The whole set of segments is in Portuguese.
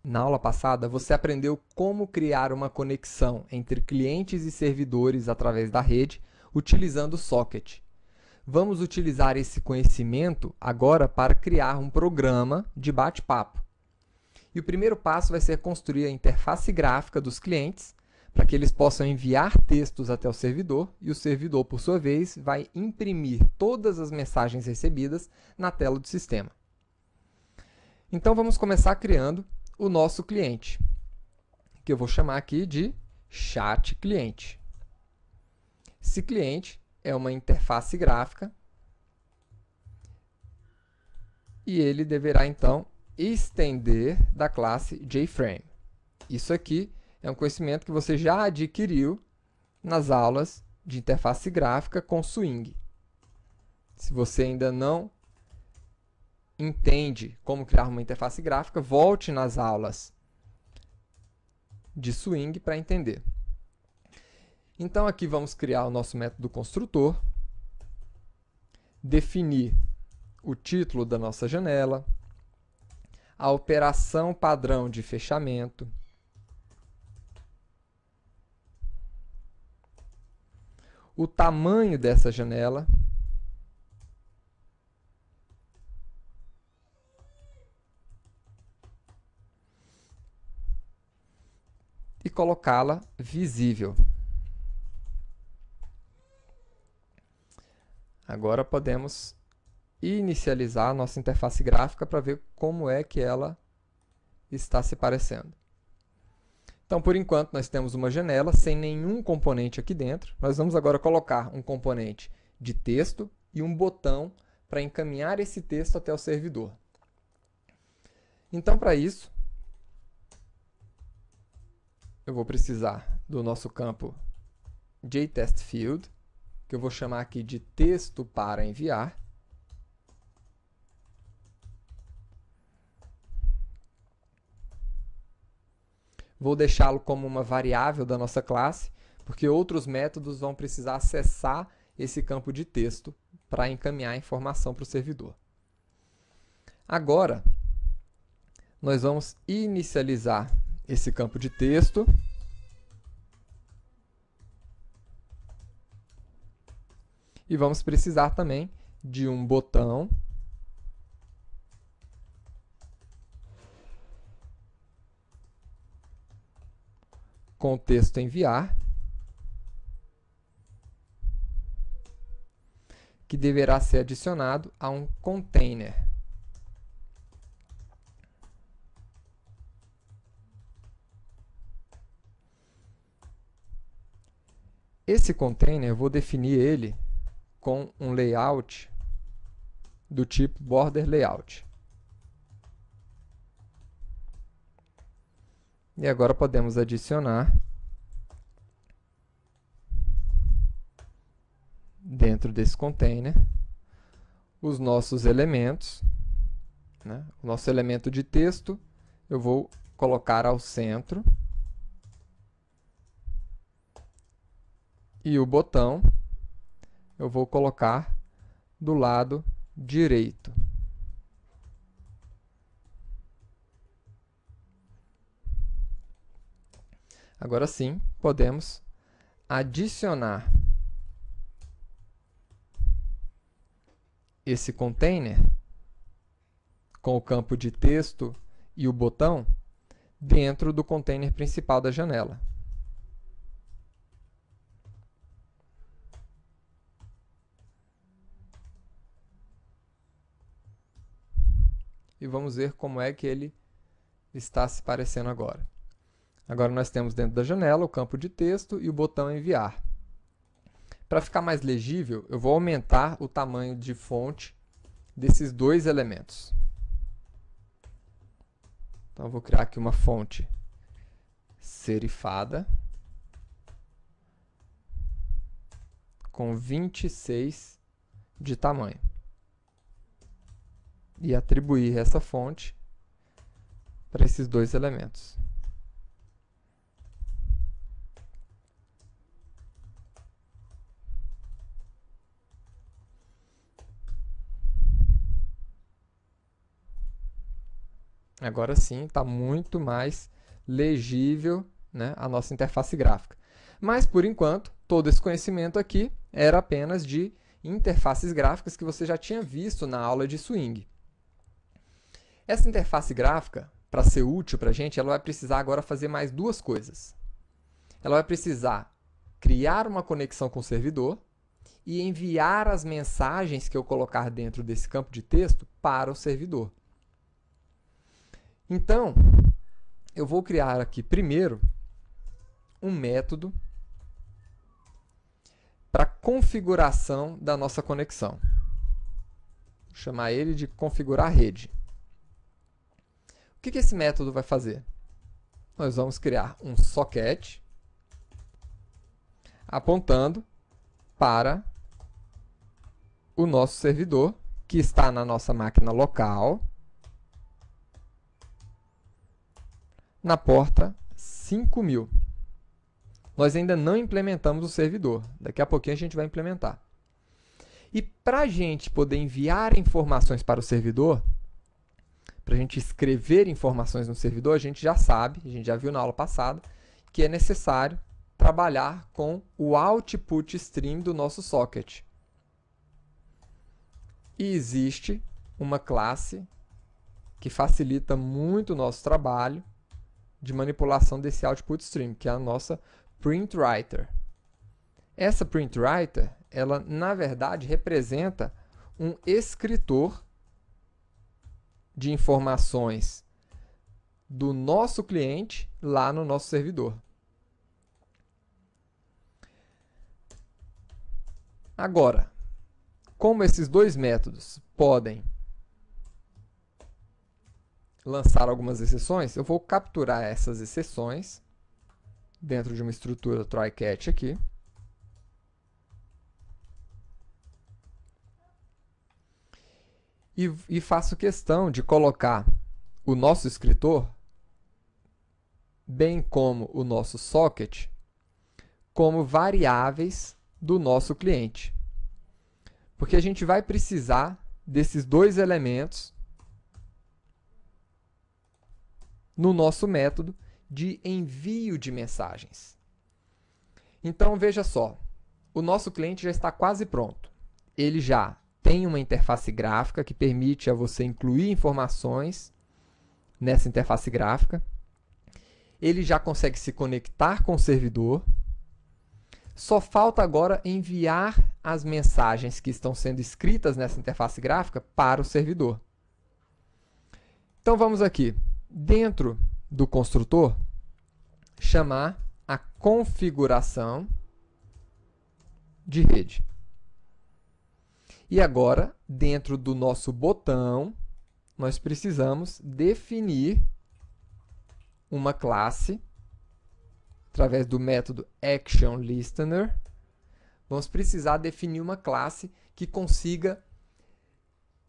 Na aula passada, você aprendeu como criar uma conexão entre clientes e servidores através da rede, utilizando o Socket. Vamos utilizar esse conhecimento agora para criar um programa de bate-papo. E o primeiro passo vai ser construir a interface gráfica dos clientes, para que eles possam enviar textos até o servidor, e o servidor, por sua vez, vai imprimir todas as mensagens recebidas na tela do sistema. Então, vamos começar criando o nosso cliente, que eu vou chamar aqui de chat cliente. Esse cliente é uma interface gráfica e ele deverá, então, estender da classe JFrame. Isso aqui é um conhecimento que você já adquiriu nas aulas de interface gráfica com Swing. Se você ainda não entende como criar uma interface gráfica, volte nas aulas de Swing para entender. Então, aqui vamos criar o nosso método construtor, definir o título da nossa janela, a operação padrão de fechamento, o tamanho dessa janela e colocá-la visível. Agora podemos inicializar a nossa interface gráfica para ver como é que ela está se parecendo. Então, por enquanto, nós temos uma janela sem nenhum componente aqui dentro. Nós vamos agora colocar um componente de texto e um botão para encaminhar esse texto até o servidor. Então, para isso, eu vou precisar do nosso campo JTestField, que eu vou chamar aqui de texto para enviar. Vou deixá-lo como uma variável da nossa classe, porque outros métodos vão precisar acessar esse campo de texto para encaminhar a informação para o servidor. Agora, nós vamos inicializar esse campo de texto. E vamos precisar também de um botão com o texto enviar, que deverá ser adicionado a um container. Esse container, eu vou definir ele com um layout do tipo border layout. E agora podemos adicionar dentro desse container os nossos elementos. O nosso elemento de texto eu vou colocar ao centro. E o botão eu vou colocar do lado direito. Agora sim, podemos adicionar esse container com o campo de texto e o botão dentro do container principal da janela. E vamos ver como é que ele está se parecendo agora. Agora nós temos dentro da janela o campo de texto e o botão enviar. Para ficar mais legível, eu vou aumentar o tamanho de fonte desses dois elementos. Então, eu vou criar aqui uma fonte serifada com 26 de tamanho. E atribuir essa fonte para esses dois elementos. Agora sim, está muito mais legível, né, a nossa interface gráfica. Mas, por enquanto, todo esse conhecimento aqui era apenas de interfaces gráficas que você já tinha visto na aula de Swing. Essa interface gráfica, para ser útil para a gente, ela vai precisar agora fazer mais duas coisas. Ela vai precisar criar uma conexão com o servidor e enviar as mensagens que eu colocar dentro desse campo de texto para o servidor. Então, eu vou criar aqui primeiro um método para configuração da nossa conexão. Vou chamar ele de configurar rede. O que esse método vai fazer? Nós vamos criar um socket apontando para o nosso servidor, que está na nossa máquina local, na porta 5000. Nós ainda não implementamos o servidor. Daqui a pouquinho a gente vai implementar. E para a gente poder enviar informações para o servidor, para a gente escrever informações no servidor, a gente já sabe, a gente já viu na aula passada, que é necessário trabalhar com o output stream do nosso socket. E existe uma classe que facilita muito o nosso trabalho de manipulação desse output stream, que é a nossa PrintWriter. Essa PrintWriter, ela na verdade representa um escritor de informações do nosso cliente lá no nosso servidor. Agora, como esses dois métodos podem lançar algumas exceções, eu vou capturar essas exceções dentro de uma estrutura try-catch aqui. E faço questão de colocar o nosso escritor, bem como o nosso socket, como variáveis do nosso cliente. Porque a gente vai precisar desses dois elementos no nosso método de envio de mensagens. Então, veja só, o nosso cliente já está quase pronto. Ele já tem uma interface gráfica que permite a você incluir informações nessa interface gráfica. Ele já consegue se conectar com o servidor. Só falta agora enviar as mensagens que estão sendo escritas nessa interface gráfica para o servidor. Então, vamos aqui, dentro do construtor, chamar a configuração de rede. E agora, dentro do nosso botão, nós precisamos definir uma classe através do método ActionListener. Vamos precisar definir uma classe que consiga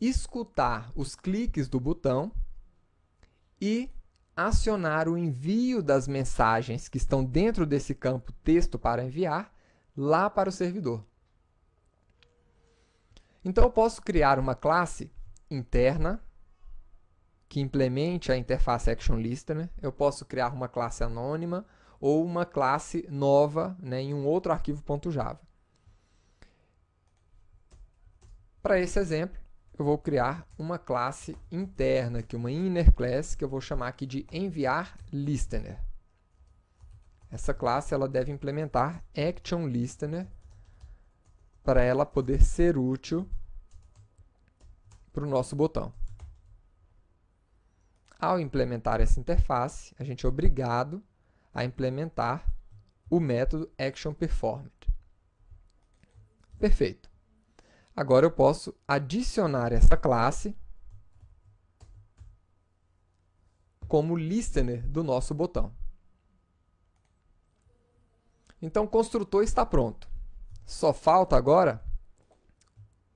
escutar os cliques do botão e acionar o envio das mensagens que estão dentro desse campo texto para enviar lá para o servidor. Então, eu posso criar uma classe interna que implemente a interface ActionListener. Eu posso criar uma classe anônima ou uma classe nova, né, em um outro arquivo .java. Para esse exemplo, eu vou criar uma classe interna, aqui, uma inner class, que eu vou chamar aqui de enviarListener. Essa classe ela deve implementar ActionListener para ela poder ser útil para o nosso botão. Ao implementar essa interface, a gente é obrigado a implementar o método ActionPerformed. Perfeito. Agora eu posso adicionar essa classe como listener do nosso botão. Então, o construtor está pronto. Só falta agora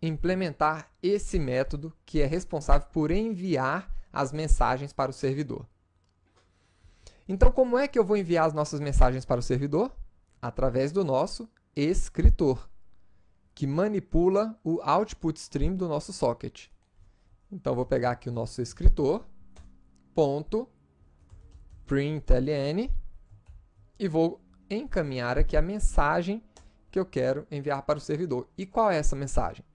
implementar esse método que é responsável por enviar as mensagens para o servidor. Então, como é que eu vou enviar as nossas mensagens para o servidor? Através do nosso escritor, que manipula o output stream do nosso socket. Então, vou pegar aqui o nosso escritor, ponto println e vou encaminhar aqui a mensagem que eu quero enviar para o servidor. E qual é essa mensagem?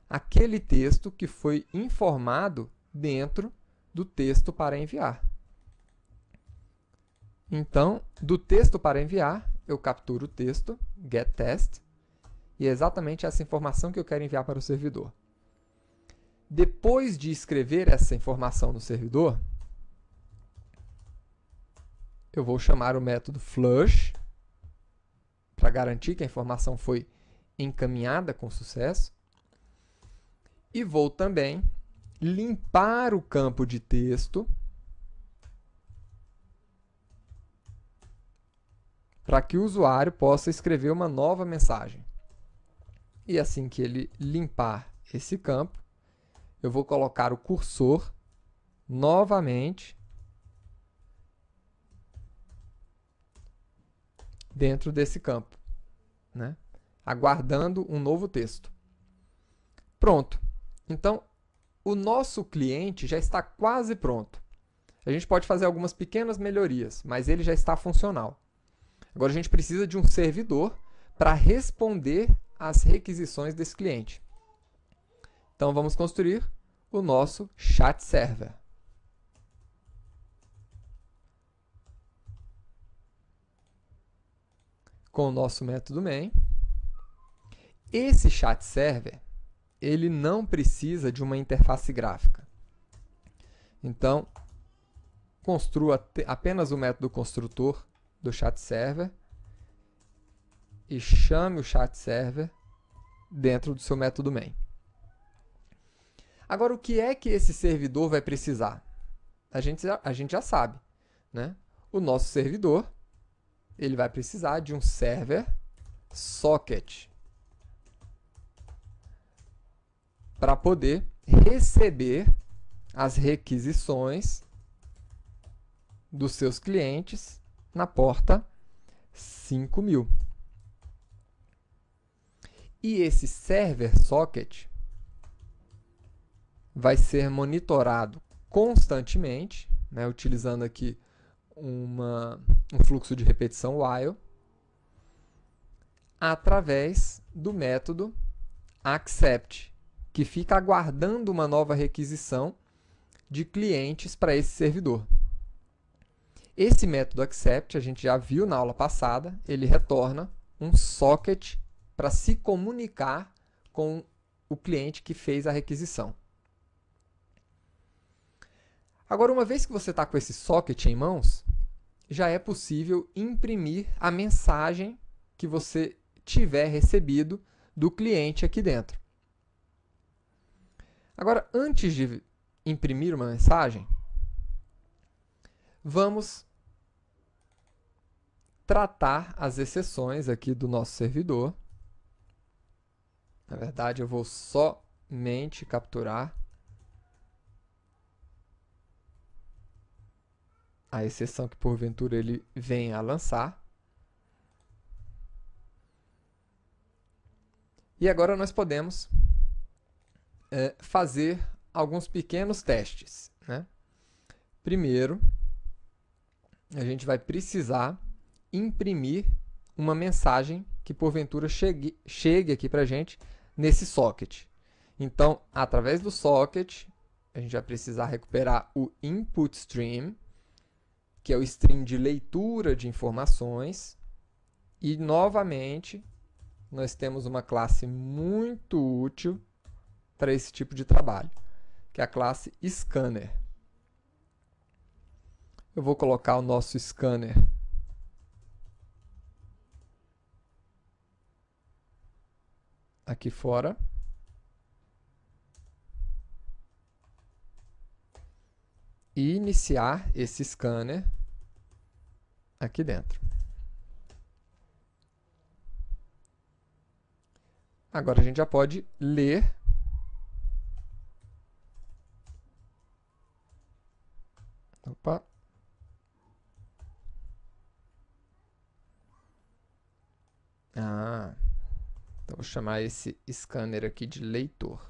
Aquele texto que foi informado dentro do texto para enviar. Então, do texto para enviar, eu capturo o texto, getText, e é exatamente essa informação que eu quero enviar para o servidor. Depois de escrever essa informação no servidor, eu vou chamar o método flush para garantir que a informação foi encaminhada com sucesso. E vou também limpar o campo de texto para que o usuário possa escrever uma nova mensagem. E assim que ele limpar esse campo, eu vou colocar o cursor novamente dentro desse campo, né? Aguardando um novo texto. Pronto. Então, o nosso cliente já está quase pronto. A gente pode fazer algumas pequenas melhorias, mas ele já está funcional. Agora a gente precisa de um servidor para responder às requisições desse cliente. Então vamos construir o nosso chat server. Com o nosso método main. Esse chat server, ele não precisa de uma interface gráfica. Então, construa apenas o método construtor do chat server e chame o chat server dentro do seu método main. Agora, o que é que esse servidor vai precisar? A gente já sabe, né? O nosso servidor, ele vai precisar de um server socket para poder receber as requisições dos seus clientes na porta 5000. E esse server socket vai ser monitorado constantemente, né, utilizando aqui um fluxo de repetição while, através do método accept, que fica aguardando uma nova requisição de clientes para esse servidor. Esse método accept, a gente já viu na aula passada, ele retorna um socket para se comunicar com o cliente que fez a requisição. Agora, uma vez que você está com esse socket em mãos, já é possível imprimir a mensagem que você tiver recebido do cliente aqui dentro. Agora, antes de imprimir uma mensagem, vamos tratar as exceções aqui do nosso servidor. Na verdade, eu vou somente capturar a exceção que porventura ele venha a lançar. E agora nós podemos fazer alguns pequenos testes, né? Primeiro, a gente vai precisar imprimir uma mensagem que porventura chegue aqui para a gente nesse socket. Então, através do socket, a gente vai precisar recuperar o input stream, que é o stream de leitura de informações. E, novamente, nós temos uma classe muito útil para esse tipo de trabalho, que é a classe scanner. Eu vou colocar o nosso scanner aqui fora. E iniciar esse scanner aqui dentro. Agora a gente já pode ler Opa. Então vou chamar esse scanner aqui de leitor.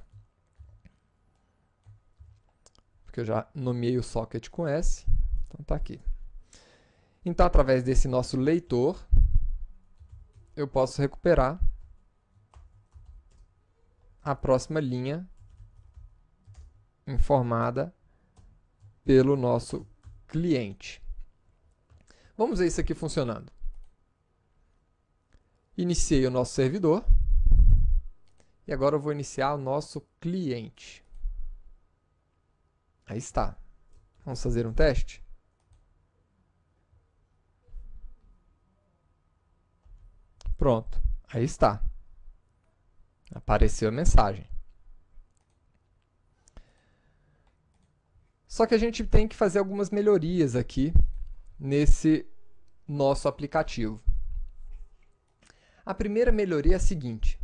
porque eu já nomeei o socket com S, então está aqui. Então, através desse nosso leitor, eu posso recuperar a próxima linha informada pelo nosso cliente. Vamos ver isso aqui funcionando. Iniciei o nosso servidor e agora eu vou iniciar o nosso cliente. Aí está. Vamos fazer um teste? Pronto, aí está. Apareceu a mensagem. Só que a gente tem que fazer algumas melhorias aqui nesse nosso aplicativo. A primeira melhoria é a seguinte.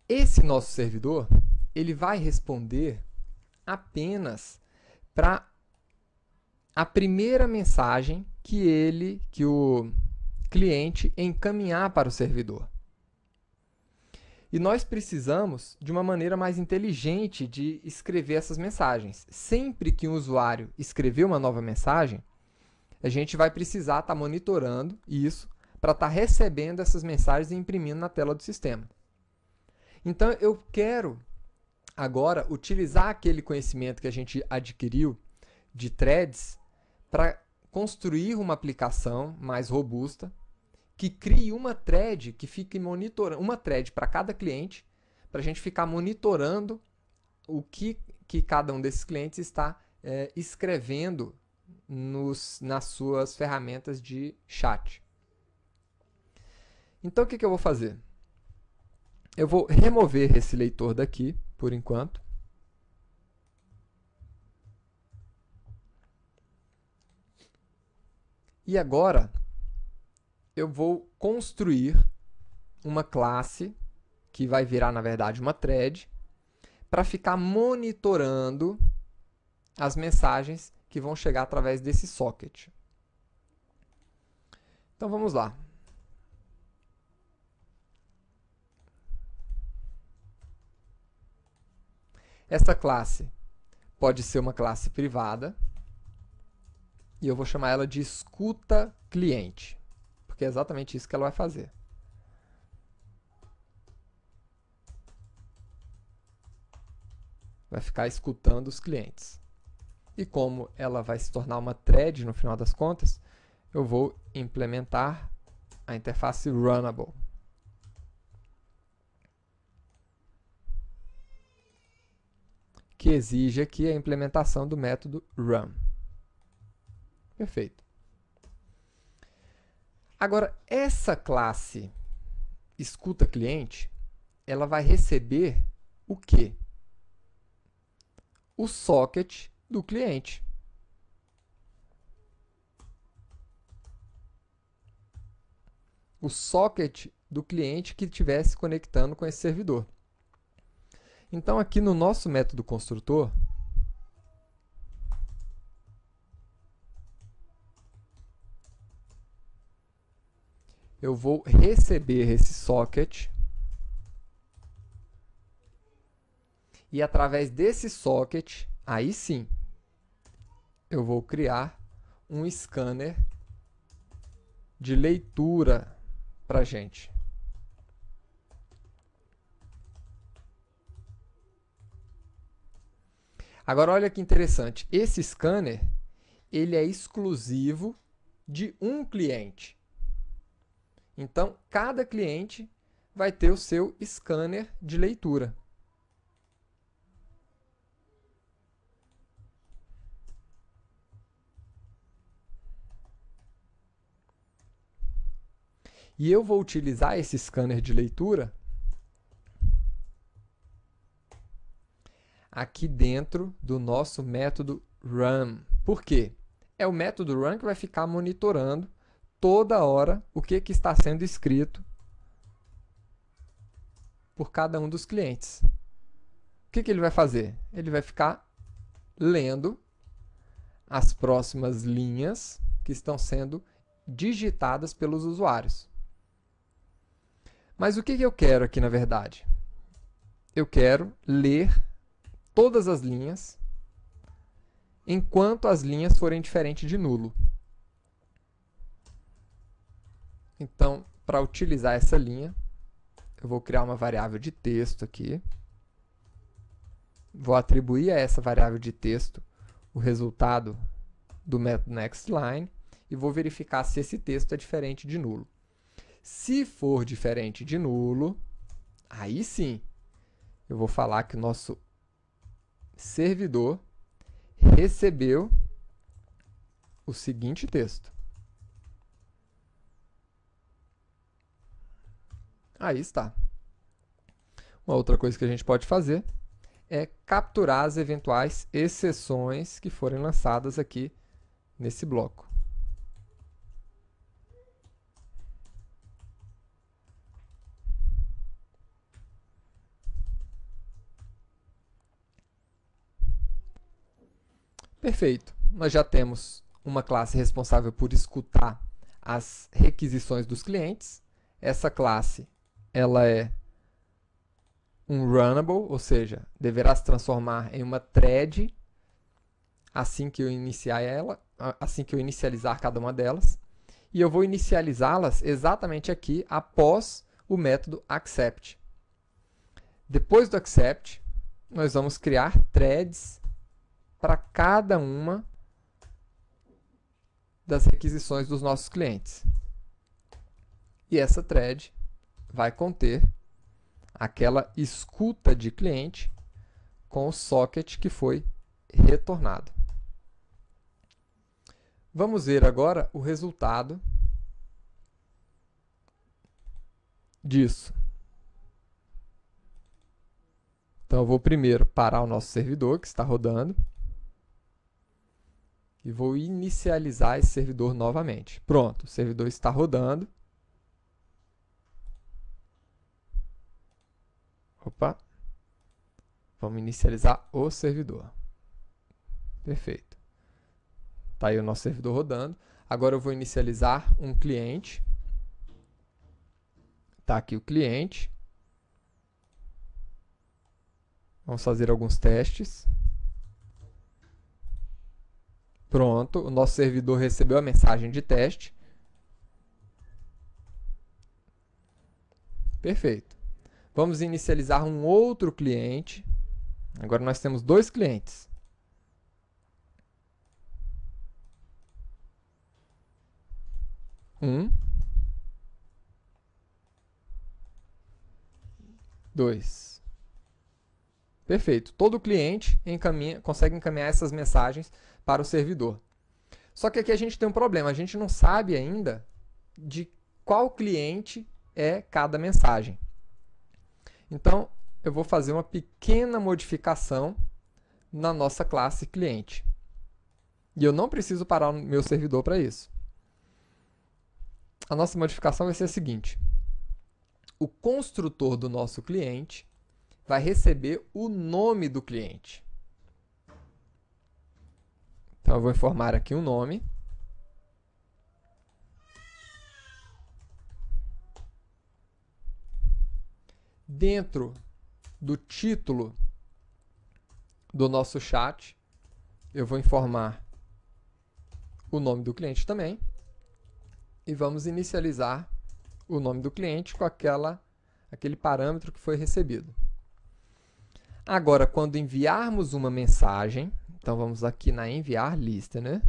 Esse nosso servidor, ele vai responder apenas para a primeira mensagem que o cliente encaminhar para o servidor. E nós precisamos de uma maneira mais inteligente de escrever essas mensagens. Sempre que um usuário escrever uma nova mensagem, a gente vai precisar estar monitorando isso para estar recebendo essas mensagens e imprimindo na tela do sistema. Então, eu quero agora utilizar aquele conhecimento que a gente adquiriu de threads para construir uma aplicação mais robusta que crie uma thread que fique monitorando, uma thread para cada cliente, para a gente ficar monitorando o que cada um desses clientes está escrevendo nas suas ferramentas de chat. Então, o que eu vou fazer? Eu vou remover esse leitor daqui, por enquanto. E agora, eu vou construir uma classe, que vai virar, na verdade, uma thread, para ficar monitorando as mensagens que vão chegar através desse socket. Então, vamos lá. Essa classe pode ser uma classe privada, e eu vou chamar ela de escuta cliente, porque é exatamente isso que ela vai fazer. Vai ficar escutando os clientes. E como ela vai se tornar uma thread no final das contas, eu vou implementar a interface Runnable. Que exige aqui a implementação do método run. Perfeito. Agora, essa classe escuta cliente, ela vai receber o quê? O socket do cliente. O socket do cliente que estivesse conectando com esse servidor. Então, aqui no nosso método construtor, eu vou receber esse socket e, através desse socket, aí sim, eu vou criar um scanner de leitura para a gente. Agora, olha que interessante. Esse scanner, ele é exclusivo de um cliente. Então, cada cliente vai ter o seu scanner de leitura. E eu vou utilizar esse scanner de leitura aqui dentro do nosso método run. Por quê? É o método run que vai ficar monitorando toda hora o que está sendo escrito por cada um dos clientes. O que ele vai fazer? Ele vai ficar lendo as próximas linhas que estão sendo digitadas pelos usuários. Mas o que eu quero aqui, na verdade? Eu quero ler todas as linhas enquanto as linhas forem diferentes de nulo. Então, para utilizar essa linha, eu vou criar uma variável de texto aqui. Vou atribuir a essa variável de texto o resultado do método nextLine e vou verificar se esse texto é diferente de nulo. Se for diferente de nulo, aí sim, eu vou falar que o nosso servidor recebeu o seguinte texto. Aí está. Uma outra coisa que a gente pode fazer é capturar as eventuais exceções que forem lançadas aqui nesse bloco. Perfeito. Nós já temos uma classe responsável por escutar as requisições dos clientes. Essa classe ela é um runnable, ou seja, deverá se transformar em uma thread assim que eu inicializar cada uma delas. E eu vou inicializá-las exatamente aqui após o método accept. Depois do accept, nós vamos criar threads para cada uma das requisições dos nossos clientes. E essa thread vai conter aquela escuta de cliente com o socket que foi retornado. Vamos ver agora o resultado disso. Então, eu vou primeiro parar o nosso servidor que está rodando e vou inicializar esse servidor novamente. Pronto, o servidor está rodando. Opa! Vamos inicializar o servidor. Perfeito. Está aí o nosso servidor rodando. Agora eu vou inicializar um cliente. Está aqui o cliente. Vamos fazer alguns testes. Pronto, o nosso servidor recebeu a mensagem de teste. Perfeito. Vamos inicializar um outro cliente. Agora nós temos dois clientes. Dois. Perfeito. Todo cliente consegue encaminhar essas mensagens para o servidor. Só que aqui a gente tem um problema. A gente não sabe ainda de qual cliente é cada mensagem. Então, eu vou fazer uma pequena modificação na nossa classe cliente. E eu não preciso parar o meu servidor para isso. A nossa modificação vai ser a seguinte. O construtor do nosso cliente vai receber o nome do cliente. Então, eu vou informar aqui um nome. Dentro do título do nosso chat, eu vou informar o nome do cliente também. E vamos inicializar o nome do cliente com aquele parâmetro que foi recebido. Agora, quando enviarmos uma mensagem, então vamos aqui na enviar listener,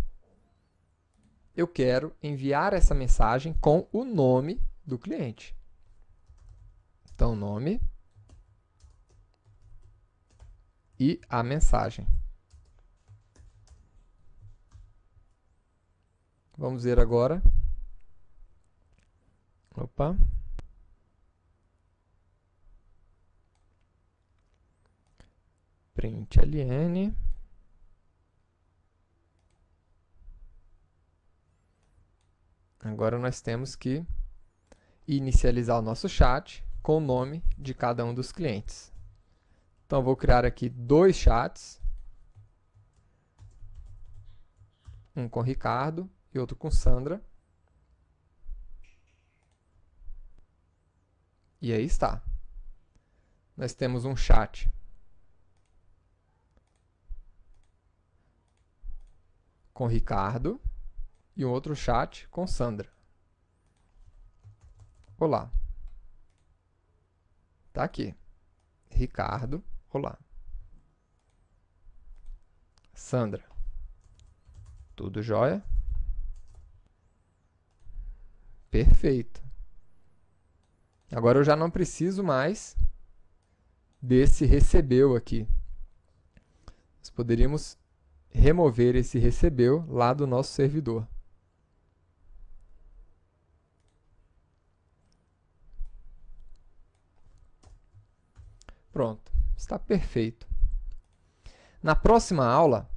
eu quero enviar essa mensagem com o nome do cliente. Então, nome e a mensagem. Vamos ver agora. Opa. Println. Agora nós temos que inicializar o nosso chat com o nome de cada um dos clientes. Então, vou criar aqui dois chats. Um com Ricardo e outro com Sandra. E aí está. Nós temos um chat com Ricardo e um outro chat com Sandra. Olá. Tá aqui. Ricardo, olá. Sandra, tudo jóia? Perfeito. Agora eu já não preciso mais desse recebeu aqui. Nós poderíamos remover esse recebeu lá do nosso servidor. Pronto, está perfeito. Na próxima aula,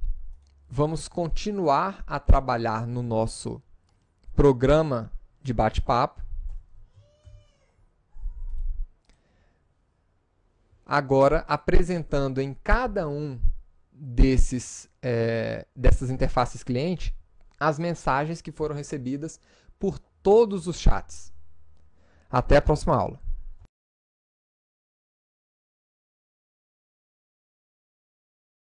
vamos continuar a trabalhar no nosso programa de bate-papo. Agora, apresentando em cada um dessas interfaces cliente as mensagens que foram recebidas por todos os chats. Até a próxima aula.